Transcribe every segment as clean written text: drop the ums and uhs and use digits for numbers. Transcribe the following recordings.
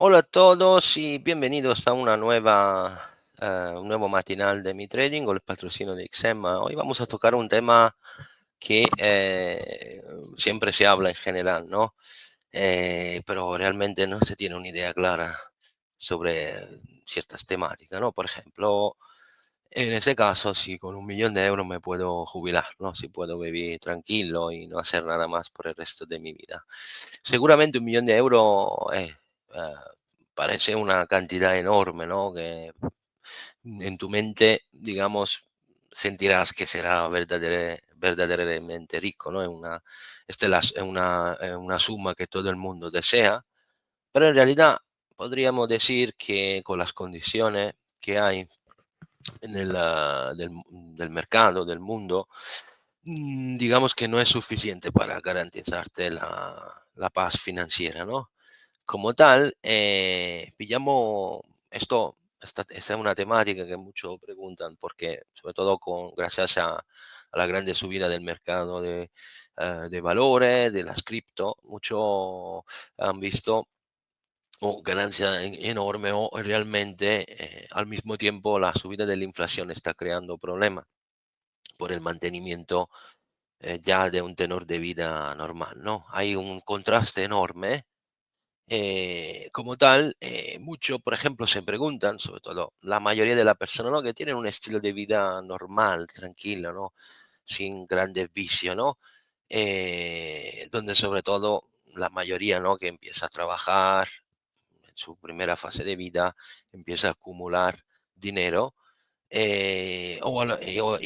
Hola a todos y bienvenidos a un nuevo matinal de mi trading con el patrocinio de Xema. Hoy vamos a tocar un tema que siempre se habla en general, ¿no? Pero realmente no se tiene una idea clara sobre ciertas temáticas, ¿no? Por ejemplo, en ese caso, si con 1 millón de euros me puedo jubilar, ¿no? Si puedo vivir tranquilo y no hacer nada más por el resto de mi vida. Seguramente 1 millón de euros eh, parece una cantidad enorme, ¿no? Que en tu mente, digamos, sentirás que será verdaderamente rico, ¿no? Esta es una suma que todo el mundo desea, pero en realidad podríamos decir que con las condiciones que hay del mercado, del mundo, digamos que no es suficiente para garantizarte la paz financiera, ¿no? Como tal, pillamos esto, esta es una temática que muchos preguntan, porque sobre todo gracias a la grande subida del mercado de valores, de las cripto, muchos han visto ganancia enorme o realmente al mismo tiempo la subida de la inflación está creando problemas por el mantenimiento ya de un tenor de vida normal, ¿no? Hay un contraste enorme. Como tal, mucho, por ejemplo, se preguntan, sobre todo la mayoría de las personas, ¿no? Que tienen un estilo de vida normal, tranquilo, ¿no? Sin grandes vicios, ¿no? Donde sobre todo la mayoría, ¿no? Que empieza a trabajar en su primera fase de vida, empieza a acumular dinero y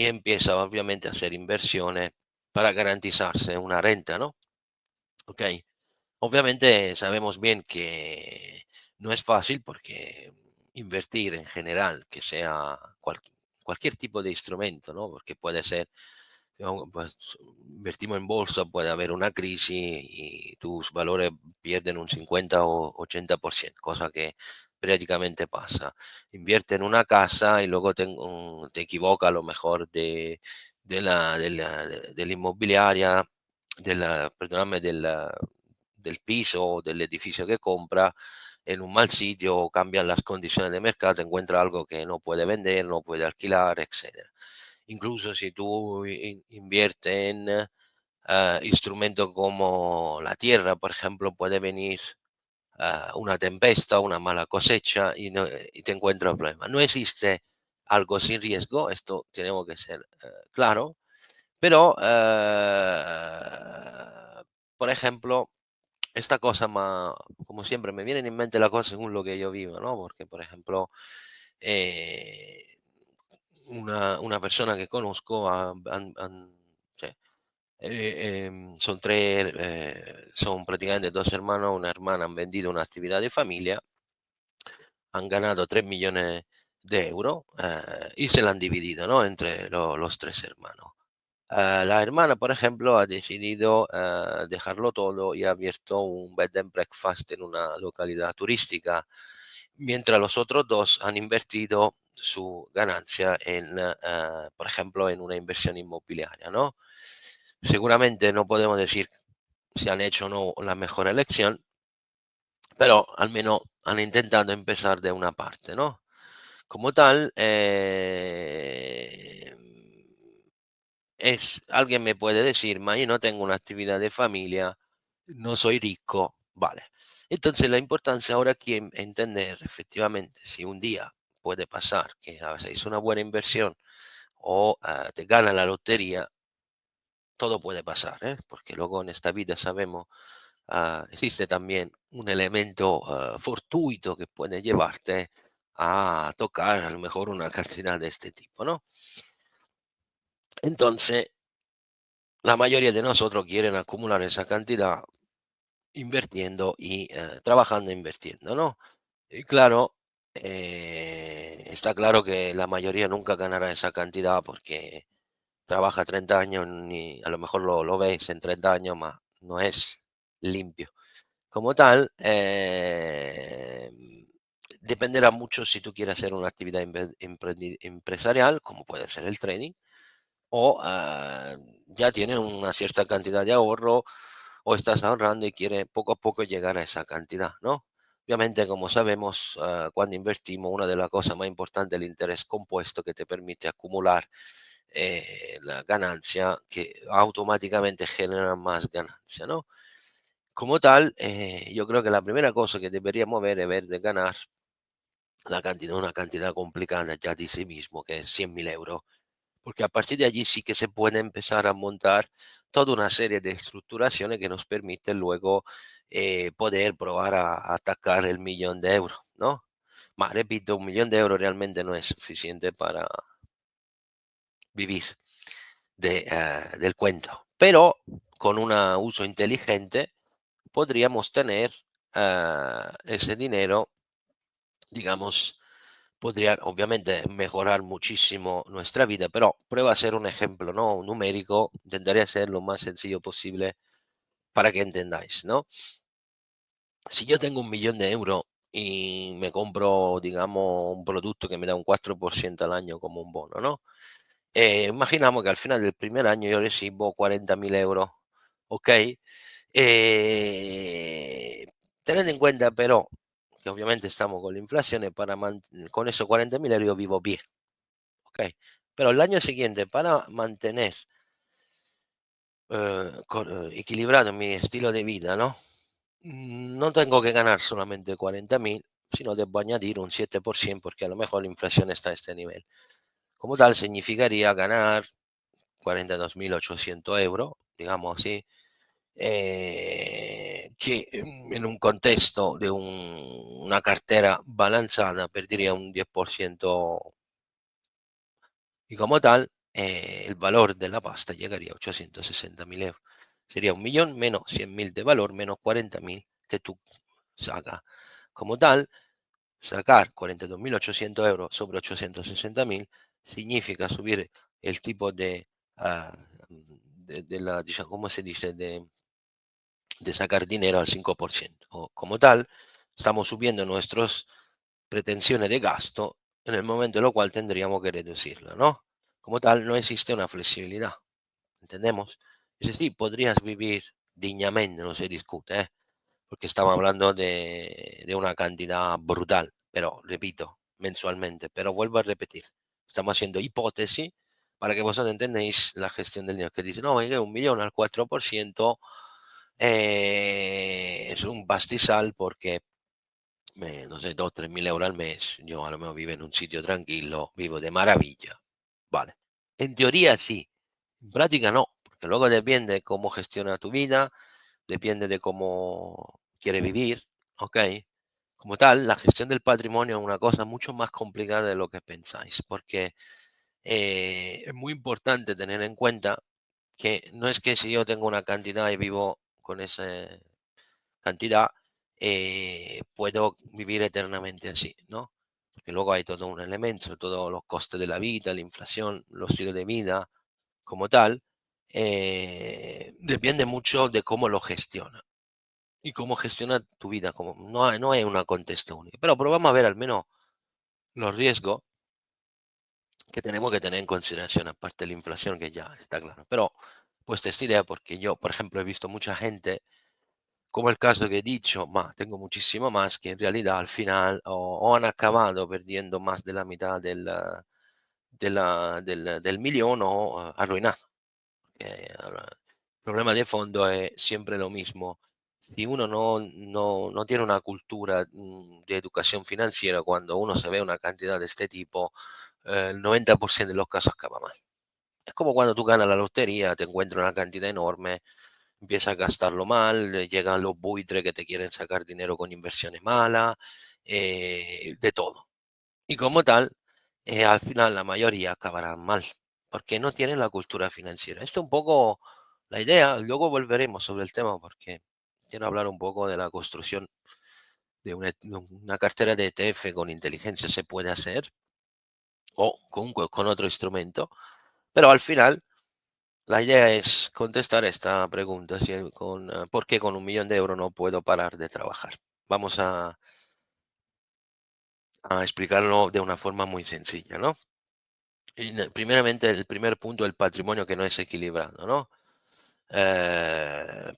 empieza obviamente a hacer inversiones para garantizarse una renta, ¿no? ¿Ok? Obviamente sabemos bien que no es fácil porque invertir en general, que sea cualquier tipo de instrumento, ¿no? Porque puede ser, pues, invertimos en bolsa, puede haber una crisis y tus valores pierden un 50 o 80%, cosa que periódicamente pasa. Invierte en una casa y luego te equivoca a lo mejor de la inmobiliaria, perdóname, del piso o del edificio que compra en un mal sitio o cambian las condiciones de mercado, encuentra algo que no puede vender, no puede alquilar, etcétera. Incluso si tú inviertes en instrumentos como la tierra, por ejemplo, puede venir una tempesta, una mala cosecha y te encuentras problemas. No existe algo sin riesgo, esto tenemos que ser claro, pero, por ejemplo, esta cosa como siempre, me vienen en mente las cosas según lo que yo vivo, ¿no? Porque, por ejemplo, eh, una persona que conozco, cioè, son tres, son prácticamente dos hermanos, una hermana han vendido una actividad de familia, han ganado 3 millones de euros y se la han dividido, ¿no? Entre los tres hermanos. La hermana, por ejemplo, ha decidido dejarlo todo y ha abierto un bed and breakfast en una localidad turística, mientras los otros dos han invertido su ganancia por ejemplo, en una inversión inmobiliaria, ¿no? Seguramente no podemos decir si han hecho o no la mejor elección, pero al menos han intentado empezar de una parte, ¿no? Como tal, alguien me puede decir, ma yo no tengo una actividad de familia, no soy rico, vale. Entonces la importancia ahora aquí es entender efectivamente si un día puede pasar que hacéis una buena inversión o te gana la lotería, todo puede pasar, ¿eh? Porque luego en esta vida sabemos, existe también un elemento fortuito que puede llevarte a tocar a lo mejor una cantidad de este tipo, ¿no? Entonces, la mayoría de nosotros quieren acumular esa cantidad invirtiendo y trabajando e invirtiendo, ¿no? Y claro, está claro que la mayoría nunca ganará esa cantidad porque trabaja 30 años, ni a lo mejor lo ves en 30 años, más no es limpio. Como tal, dependerá mucho si tú quieres hacer una actividad empresarial, como puede ser el trading, o ya tienes una cierta cantidad de ahorro o estás ahorrando y quieres poco a poco llegar a esa cantidad, ¿no? Obviamente, como sabemos, cuando invertimos, una de las cosas más importantes es el interés compuesto que te permite acumular la ganancia que automáticamente genera más ganancia, ¿no? Como tal, yo creo que la primera cosa que deberíamos ver es ver de ganar una cantidad complicada ya de sí mismo, que es 100.000 euros, porque a partir de allí sí que se puede empezar a montar toda una serie de estructuraciones que nos permiten luego poder probar a atacar el 1.000.000 de euros, ¿no? Más repito, 1.000.000 de euros realmente no es suficiente para vivir del cuento, pero con un uso inteligente podríamos tener ese dinero, digamos, podría obviamente mejorar muchísimo nuestra vida, pero prueba a ser un ejemplo, ¿no? Numérico, intentaré ser lo más sencillo posible para que entendáis, ¿no? Si yo tengo 1.000.000 de euros y me compro, digamos, un producto que me da un 4% al año como un bono, ¿no? Imaginamos que al final del primer año yo recibo 40.000 euros, ¿ok? Eh, Tened en cuenta pero que obviamente estamos con la inflación y con esos 40.000 euros yo vivo bien, ¿ok? Pero el año siguiente, para mantener equilibrado mi estilo de vida, ¿no? No tengo que ganar solamente 40.000, sino debo añadir un 7% porque a lo mejor la inflación está a este nivel. Como tal, significaría ganar 42.800 euros, digamos así, que en un contexto de una cartera balanzada perdería un 10% y como tal el valor de la pasta llegaría a 860.000 euros. Sería 1.000.000 menos 100.000 de valor menos 40.000 que tú sacas. Como tal, sacar 42.800 euros sobre 860.000 significa subir el tipo de la, ¿cómo se dice? De sacar dinero al 5%. O como tal, estamos subiendo nuestras pretensiones de gasto en el momento en lo cual tendríamos que reducirla, ¿no? Como tal, no existe una flexibilidad, ¿entendemos? Es decir, podrías vivir dignamente, no se discute, ¿eh? Porque estamos hablando de una cantidad brutal, pero repito, mensualmente, pero vuelvo a repetir, estamos haciendo hipótesis para que vosotros entendáis la gestión del dinero, que dice, no, es que 1.000.000 al 4% es un pastizal porque, no sé, 2 3 mil euros al mes, yo a lo mejor vivo en un sitio tranquilo, vivo de maravilla, vale. En teoría sí, en práctica no, porque luego depende de cómo gestiona tu vida, depende de cómo quiere vivir, ¿ok? Como tal, la gestión del patrimonio es una cosa mucho más complicada de lo que pensáis, porque es muy importante tener en cuenta que no es que si yo tengo una cantidad y vivo con esa cantidad, puedo vivir eternamente así, ¿no? Porque luego hay todo un elemento, todos los costes de la vida, la inflación, los estilos de vida, como tal, depende mucho de cómo lo gestiona y cómo gestiona tu vida. Como, no hay una contesta única, pero probamos a ver al menos los riesgos que tenemos que tener en consideración, aparte de la inflación, que ya está claro. Pero, pues esta idea, porque yo, por ejemplo, he visto mucha gente, como el caso que he dicho, tengo muchísimo más, que en realidad al final o han acabado perdiendo más de la mitad del millón o arruinado. Ahora, el problema de fondo es siempre lo mismo. Si uno no tiene una cultura de educación financiera, cuando uno se ve una cantidad de este tipo, el 90% de los casos acaba mal. Es como cuando tú ganas la lotería, te encuentras una cantidad enorme, empiezas a gastarlo mal, llegan los buitres que te quieren sacar dinero con inversiones malas, de todo. Y como tal, al final la mayoría acabarán mal, porque no tienen la cultura financiera. Esto es un poco la idea, luego volveremos sobre el tema porque quiero hablar un poco de la construcción de una cartera de ETF con inteligencia se puede hacer o con otro instrumento, pero al final la idea es contestar esta pregunta, ¿por qué con 1.000.000 de euros no puedo parar de trabajar? Vamos a explicarlo de una forma muy sencilla, ¿no? Primeramente, el primer punto, el patrimonio que no es equilibrado, ¿no?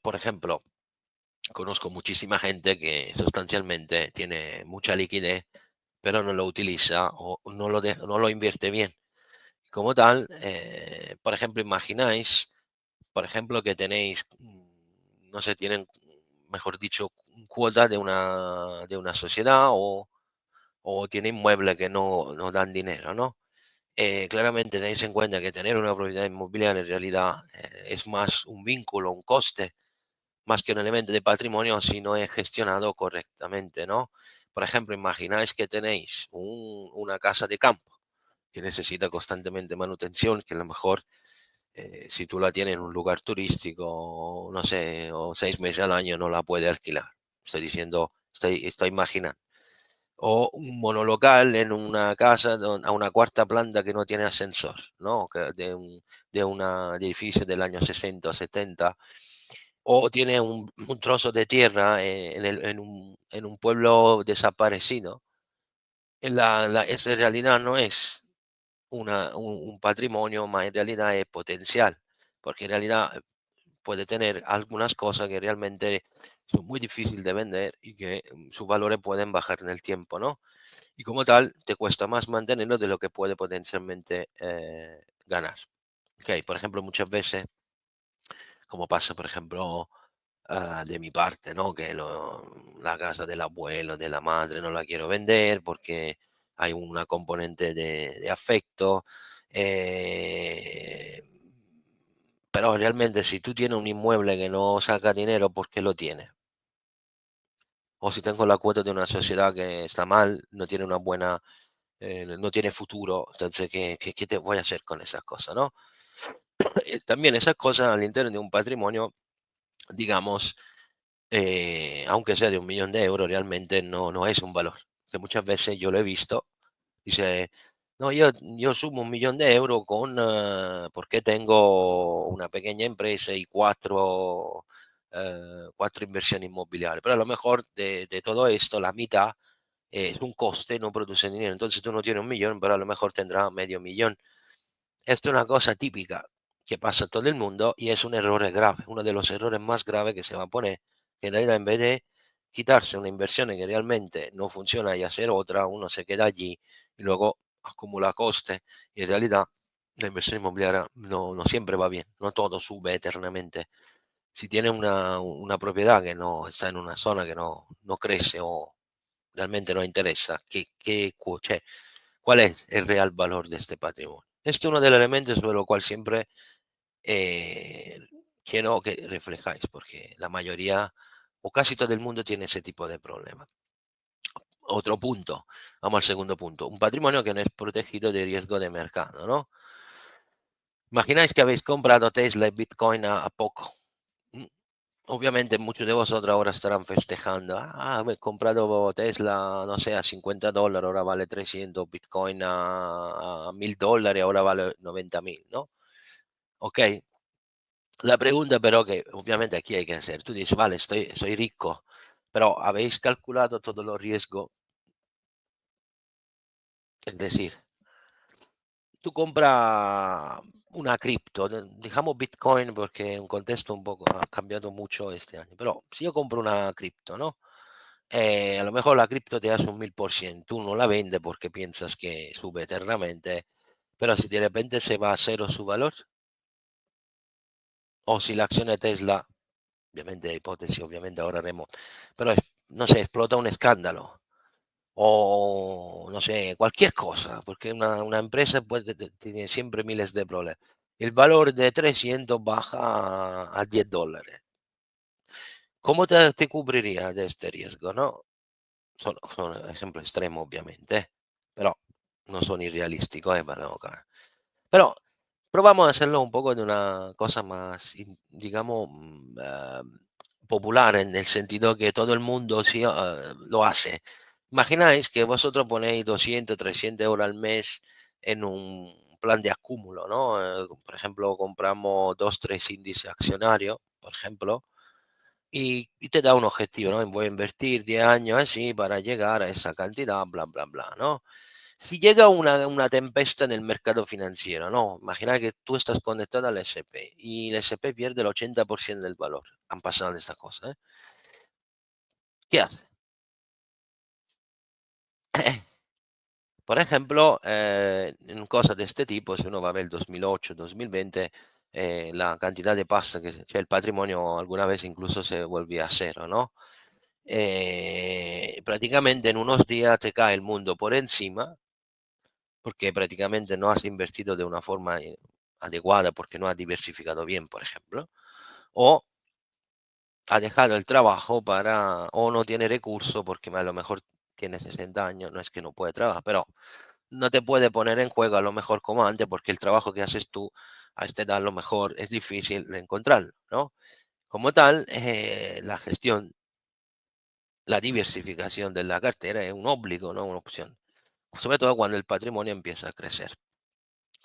Por ejemplo, Conozco muchísima gente que sustancialmente tiene mucha liquidez, pero no lo utiliza o no lo invierte bien. Como tal, por ejemplo, imagináis, por ejemplo, que tenéis, no sé, tienen, mejor dicho, cuota de una sociedad o tienen inmuebles que no dan dinero, ¿no? Claramente tenéis en cuenta que tener una propiedad inmobiliaria en realidad es más un vínculo, un coste, más que un elemento de patrimonio si no es gestionado correctamente, ¿no? Por ejemplo, imagináis que tenéis una casa de campo que necesita constantemente manutención, que a lo mejor si tú la tienes en un lugar turístico, no sé, o 6 meses al año no la puede alquilar. Estoy diciendo, estoy imaginando. O un monolocal en una casa a una cuarta planta que no tiene ascensor, ¿no? De un edificio del año 60 o 70. O tiene un trozo de tierra en un pueblo desaparecido. Esa en realidad no es un patrimonio, más en realidad es potencial, porque en realidad puede tener algunas cosas que realmente son muy difíciles de vender y que sus valores pueden bajar en el tiempo, ¿no? Y como tal, te cuesta más mantenerlo de lo que puede potencialmente ganar. Ok, por ejemplo, muchas veces, como pasa, por ejemplo, de mi parte, ¿no? Que la casa del abuelo, de la madre, no la quiero vender porque hay una componente de afecto. eh, pero realmente si tú tienes un inmueble que no saca dinero, ¿por qué lo tienes? O si tengo la cuota de una sociedad que está mal, no tiene una buena, no tiene futuro, entonces, ¿qué te voy a hacer con esas cosas, no? También esas cosas al interno de un patrimonio, digamos, aunque sea de 1 millón de euros, realmente no es un valor. Que muchas veces yo lo he visto, dice, no, yo sumo 1 millón de euros porque tengo una pequeña empresa y cuatro inversiones inmobiliarias. Pero a lo mejor de todo esto, la mitad es un coste, no produce dinero. Entonces tú no tienes 1 millón, pero a lo mejor tendrás medio millón. Esto es una cosa típica que pasa a todo el mundo y es un error grave, uno de los errores más graves que se va a poner, que en realidad en vez de quitarse una inversión que realmente no funciona y hacer otra, uno se queda allí y luego acumula costes y en realidad la inversión inmobiliaria no siempre va bien, no todo sube eternamente. Si tiene una propiedad que no está en una zona que no crece o realmente no interesa, cioè, ¿cuál es el real valor de este patrimonio? Este es uno de los elementos sobre lo cual siempre eh, quiero que reflejáis, porque la mayoría o casi todo el mundo tiene ese tipo de problema. Otro punto, vamos al segundo punto, un patrimonio que no es protegido de riesgo de mercado, ¿no? Imagináis que habéis comprado Tesla y Bitcoin a poco. Mm, Obviamente muchos de vosotros ahora estarán festejando. Me he comprado Tesla, no sé, a $50, ahora vale 300, Bitcoin a $1000, ahora vale 90.000, ¿no? Ok, la pregunta pero que obviamente aquí hay que hacer, tú dices, vale, soy rico, pero ¿habéis calculado todos los riesgos? Es decir, tú compras una cripto, dejamos Bitcoin porque un contexto un poco ha cambiado mucho este año, pero si yo compro una cripto, ¿no? A lo mejor la cripto te hace un 1000%, tú no la vendes porque piensas que sube eternamente, pero si de repente se va a cero su valor, o si la acción de Tesla, obviamente hipótesis, obviamente ahora haremos, pero no sé, explota un escándalo, o no sé, cualquier cosa, porque una empresa tiene siempre miles de problemas. El valor de 300 baja a $10. ¿Cómo te cubrirías de este riesgo, no? Son ejemplos extremos, obviamente, pero no son irrealísticos, pero probamos a hacerlo un poco de una cosa más, digamos, popular, en el sentido que todo el mundo sí, lo hace. Imagináis que vosotros ponéis 200, 300 euros al mes en un plan de acúmulo, ¿no? Por ejemplo, compramos dos, tres índices accionarios, por ejemplo, y te da un objetivo, ¿no? Voy a invertir 10 años así para llegar a esa cantidad, bla, bla, bla, ¿no? Si llega una tempesta en el mercado financiero, ¿no? Imagina que tú estás conectado al S&P y el S&P pierde el 80% del valor. Han pasado estas cosas, ¿eh? ¿Qué hace? Por ejemplo, en cosas de este tipo, si uno va a ver el 2008, 2020, la cantidad de pasta cioè el patrimonio alguna vez incluso se volvía a cero, ¿no? Prácticamente en unos días te cae el mundo por encima porque prácticamente no has invertido de una forma adecuada, porque no has diversificado bien, por ejemplo, o ha dejado el trabajo para, o no tiene recursos porque a lo mejor tiene 60 años, no es que no puede trabajar, pero no te puede poner en juego a lo mejor como antes, porque el trabajo que haces tú a esta edad a lo mejor es difícil de encontrarlo, ¿no? Como tal, la gestión, la diversificación de la cartera es un obligo, no una opción, sobre todo cuando el patrimonio empieza a crecer.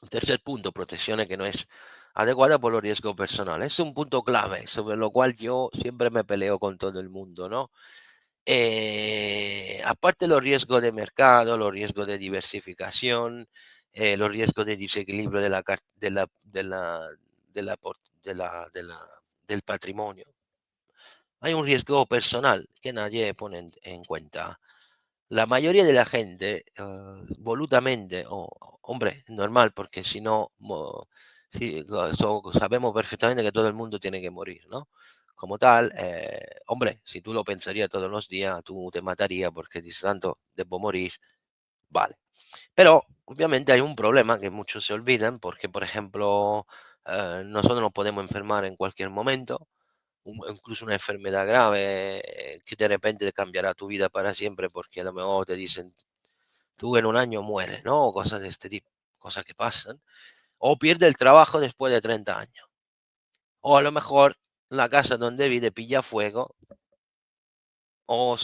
Un tercer punto, protección que no es adecuada por los riesgos personales. Es un punto clave sobre lo cual yo siempre me peleo con todo el mundo, ¿no? Aparte los riesgos de mercado, los riesgos de diversificación, los riesgos de desequilibrio de la, de la, del patrimonio. Hay un riesgo personal que nadie pone en cuenta. La mayoría de la gente, volutamente, o hombre, normal, porque si no, sí, sabemos perfectamente que todo el mundo tiene que morir, ¿no? Como tal, hombre, si tú lo pensarías todos los días, tú te matarías porque dices tanto, debo morir, vale. Pero obviamente hay un problema que muchos se olvidan porque, por ejemplo, nosotros nos podemos enfermar en cualquier momento, incluso una enfermedad grave que de repente cambiará tu vida para siempre porque a lo mejor te dicen, tú en un año mueres, ¿no? O cosas de este tipo, cosas que pasan. O pierde el trabajo después de 30 años. O a lo mejor la casa donde vive pilla fuego o,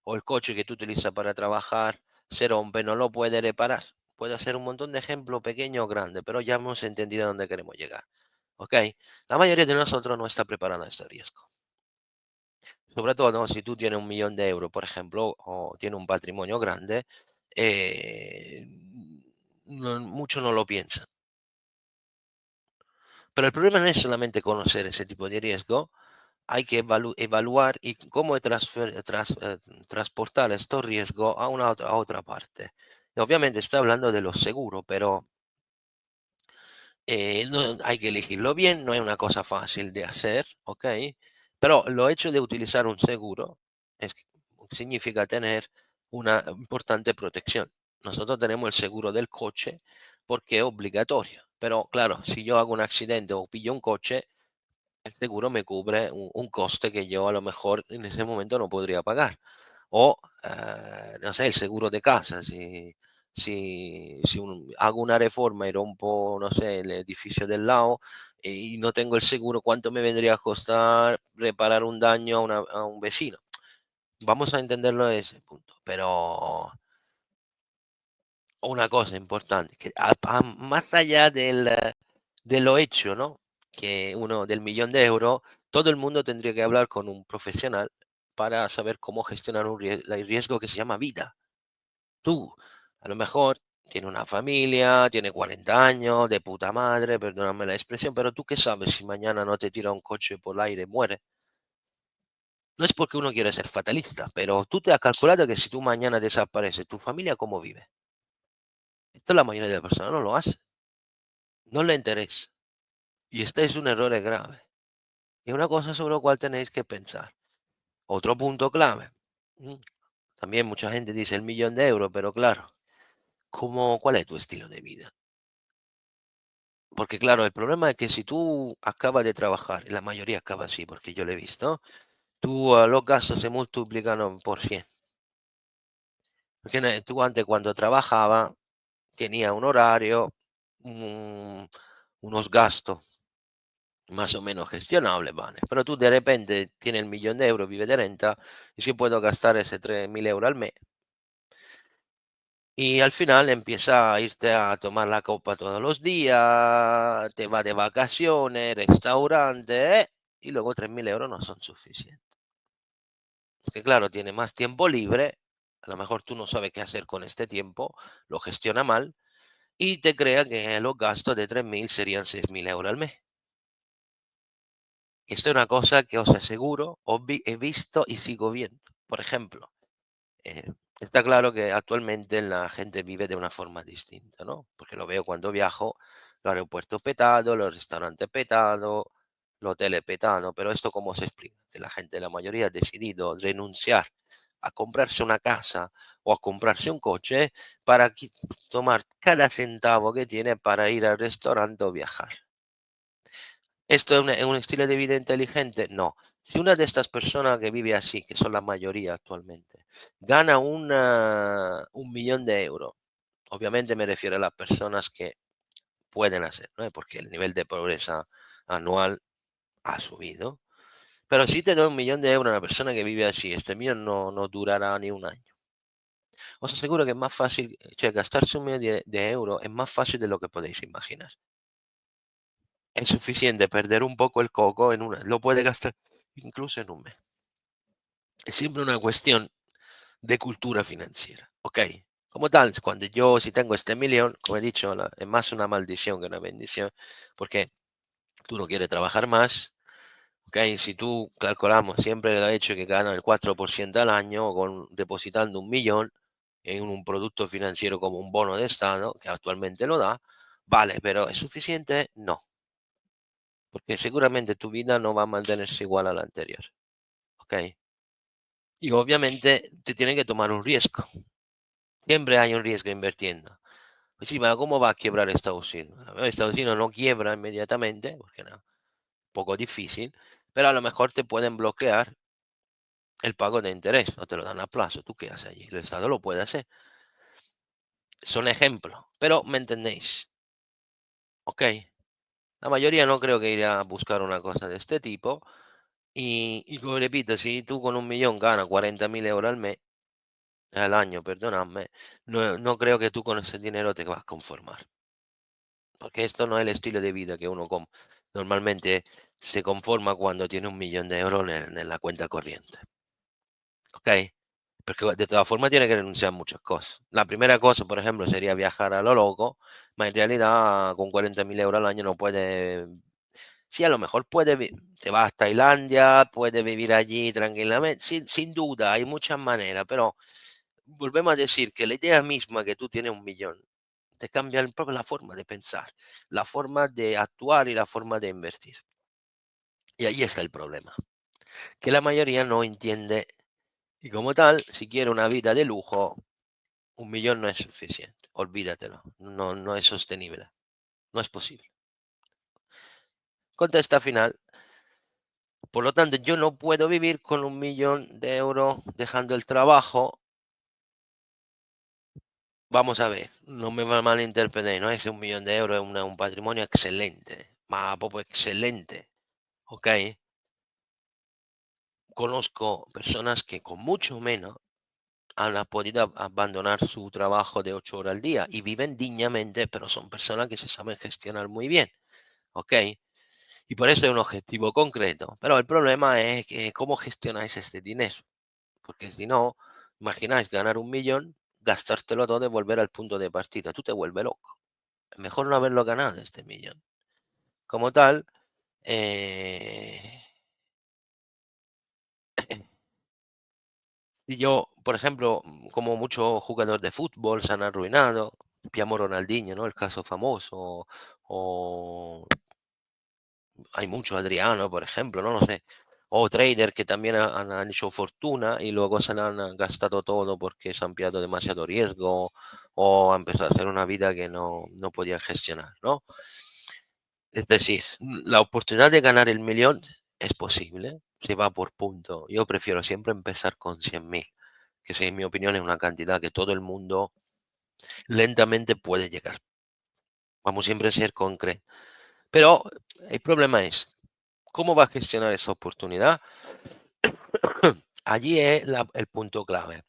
o el coche que tú utilizas para trabajar se rompe, no lo puede reparar. Puede ser un montón de ejemplos pequeños o grandes, pero ya hemos entendido a dónde queremos llegar. ¿Ok? La mayoría de nosotros no está preparada a este riesgo. Sobre todo, ¿no? Si tú tienes 1 millón de euros, por ejemplo, o tienes un patrimonio grande, eh, muchos no lo piensan. Pero el problema no es solamente conocer ese tipo de riesgo, hay que evaluar y cómo transportar estos riesgos a a otra parte. Y obviamente está hablando de los seguros, pero hay que elegirlo bien, no es una cosa fácil de hacer, ¿ok? Pero lo hecho de utilizar un seguro significa tener una importante protección. Nosotros tenemos el seguro del coche porque es obligatorio, pero claro, si yo hago un accidente o pillo un coche, el seguro me cubre un coste que yo a lo mejor en ese momento no podría pagar. O, no sé, el seguro de casa, si hago una reforma y rompo, no sé, el edificio del lado y no tengo el seguro, ¿cuánto me vendría a costar reparar un daño a un vecino? Vamos a entenderlo de ese punto. Pero una cosa importante, que más allá de lo hecho, ¿no? Que uno del 1 millón de euros, todo el mundo tendría que hablar con un profesional para saber cómo gestionar el riesgo que se llama vida. Tú, a lo mejor, tiene una familia, tiene 40 años, de puta madre, perdóname la expresión, pero tú qué sabes si mañana no te tira un coche por el aire y muere. No es porque uno quiere ser fatalista, pero tú te has calculado que si tú mañana desapareces, ¿tu familia cómo vive? Esto la mayoría de las personas no lo hace, no le interesa. Y este es un error grave. Y es una cosa sobre la cual tenéis que pensar. Otro punto clave. mm, También mucha gente dice el 1 millón de euros, pero claro, ¿cuál es tu estilo de vida? Porque claro, el problema es que si tú acabas de trabajar, y la mayoría acaba así, porque yo lo he visto, los gastos se multiplican por 100. Porque tú antes cuando trabajaba tenía un horario, un- unos gastos más o menos gestionables, ¿vale? Pero tú de repente tienes el 1 millón de euros, vive de renta, y si puedo gastar ese 3.000 euros al mes. Y al final empieza a irte a tomar la copa todos los días, te va de vacaciones, restaurante, y luego 3.000 euros no son suficientes. Porque claro, tiene más tiempo libre, a lo mejor tú no sabes qué hacer con este tiempo, lo gestiona mal, y te crea que los gastos de 3.000 serían 6.000 euros al mes. Esto es una cosa que os aseguro, he visto y sigo viendo. Por ejemplo, eh, está claro que actualmente la gente vive de una forma distinta, ¿no? Porque lo veo cuando viajo, los aeropuertos petados, los restaurantes petados, los hoteles petados, pero esto cómo se explica, que la gente, la mayoría ha decidido renunciar a comprarse una casa o a comprarse un coche para tomar cada centavo que tiene para ir al restaurante o viajar. ¿Esto es un estilo de vida inteligente? No. Si una de estas personas que vive así, que son la mayoría actualmente, gana 1 millón de euros, obviamente me refiero a las personas que pueden hacer, ¿no? Porque el nivel de pobreza anual ha subido. Pero si te doy 1 millón de euros a una persona que vive así, este millón no durará ni un año. Os aseguro que es más fácil, gastarse 1 millón de euros es más fácil de lo que podéis imaginar. Es suficiente perder un poco el coco lo puede gastar incluso en un mes. Es siempre una cuestión de cultura financiera, ¿ok? Como tal, cuando yo, si tengo este millón, como he dicho, es más una maldición que una bendición, porque tú no quieres trabajar más, ¿ok? Si tú calculamos siempre el hecho que gana el 4% al año depositando 1 millón en un producto financiero como un bono de Estado, que actualmente lo da, vale, pero ¿es suficiente? No, porque seguramente tu vida no va a mantenerse igual a la anterior, ¿ok? Y obviamente te tienen que tomar un riesgo. Siempre hay un riesgo invirtiendo. Pues sí, pero ¿cómo va a quebrar Estados Unidos? A ver, Estados Unidos no quiebra inmediatamente, porque no, poco difícil, pero a lo mejor te pueden bloquear el pago de interés o te lo dan a plazo. ¿Tú qué haces allí? El Estado lo puede hacer. Son ejemplos, pero me entendéis. Ok. La mayoría no creo que irá a buscar una cosa de este tipo. Y como repito, si tú con 1 millón ganas 40.000 euros al año, perdóname, no creo que tú con ese dinero te vas a conformar. Porque esto no es el estilo de vida que uno normalmente se conforma cuando tiene 1 millón de euros en la cuenta corriente. ¿Ok? Porque de todas formas tiene que renunciar a muchas cosas. La primera cosa, por ejemplo, sería viajar a lo loco, pero en realidad con 40.000 euros al año no puede. Sí, a lo mejor te vas a Tailandia, puedes vivir allí tranquilamente. Sin duda, hay muchas maneras, pero volvemos a decir que la idea misma que tú tienes 1 millón te cambia proprio la forma de pensar, la forma de actuar y la forma de invertir. Y ahí está el problema, que la mayoría no entiende y como tal, si quiere una vida de lujo, 1 millón no es suficiente, olvídatelo, no es sostenible, no es posible. Contesta final, por lo tanto, yo no puedo vivir con 1 millón de euros dejando el trabajo. Vamos a ver, no me malinterpretéis, no es 1 millón de euros, es un patrimonio excelente, ma proprio excelente, ¿ok? Conozco personas que con mucho menos han podido abandonar su trabajo de 8 horas al día y viven dignamente, pero son personas que se saben gestionar muy bien, ¿ok? Y por eso es un objetivo concreto. Pero el problema es que cómo gestionáis este dinero, porque si no, imagináis ganar 1 millón, gastártelo todo y volver al punto de partida. Tú te vuelves loco. Es mejor no haberlo ganado este millón. Como tal, eh, y yo, por ejemplo, como muchos jugadores de fútbol se han arruinado, Piamo Ronaldinho, ¿no? El caso famoso, o hay muchos, Adriano, por ejemplo, no lo sé, o traders que también han hecho fortuna y luego se la han gastado todo porque se han pillado demasiado riesgo o han empezado a hacer una vida que no podían gestionar, ¿no? Es decir, la oportunidad de ganar el millón es posible, se va por punto. Yo prefiero siempre empezar con 100.000, que sí, en mi opinión es una cantidad que todo el mundo lentamente puede llegar. Vamos siempre a ser concretos. Pero el problema es, ¿cómo va a gestionar esa oportunidad? Allí es el punto clave.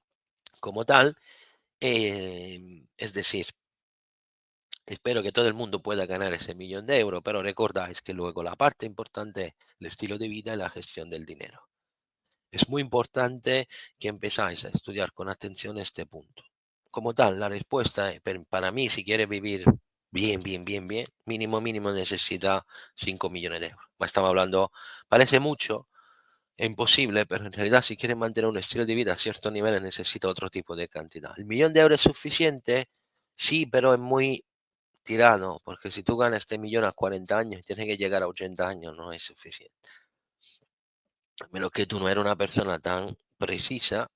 Como tal, es decir, espero que todo el mundo pueda ganar ese 1 millón de euros, pero recordáis que luego la parte importante es el estilo de vida y la gestión del dinero. Es muy importante que empezáis a estudiar con atención este punto. Como tal, la respuesta es, para mí, si quieres vivir bien, mínimo necesita 5 millones de euros. Me estaba hablando, parece mucho, Es imposible, pero en realidad si quieres mantener un estilo de vida a ciertos niveles necesita otro tipo de cantidad. ¿El millón de euros es suficiente? Sí, pero es muy tirano, porque si tú ganas este millón a 40 años y tienes que llegar a 80 años, no es suficiente. A menos que tú no eres una persona tan precisa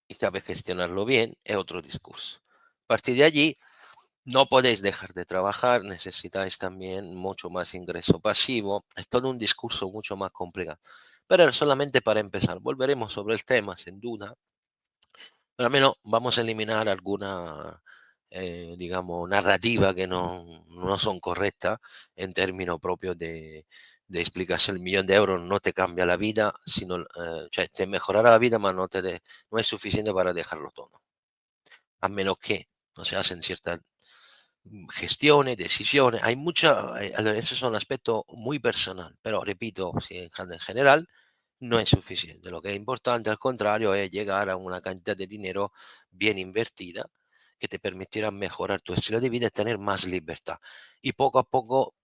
y sabes gestionarlo bien, es otro discurso. A partir de allí, no podéis dejar de trabajar, necesitáis también mucho más ingreso pasivo. Es todo un discurso mucho más complicado. Pero solamente para empezar, volveremos sobre el tema, sin duda, pero al menos vamos a eliminar alguna, digamos, narrativa que no son correctas en términos propios de explicación. El millón de euros no te cambia la vida, sino, cioè, te mejorará la vida, pero no es suficiente para dejarlo todo. A menos que no se hacen ciertas gestiones, decisiones. Hay mucha, ese es un aspecto muy personal, pero repito, si en general no es suficiente. Lo que es importante, al contrario, es llegar a una cantidad de dinero bien invertida que te permitiera mejorar tu estilo de vida y tener más libertad. Y poco a poco,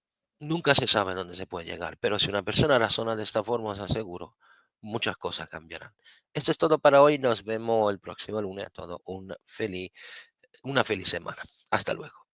nunca se sabe dónde se puede llegar, pero si una persona razona de esta forma, os aseguro, muchas cosas cambiarán. Esto es todo para hoy. Nos vemos el próximo lunes. Todo una feliz semana. Hasta luego.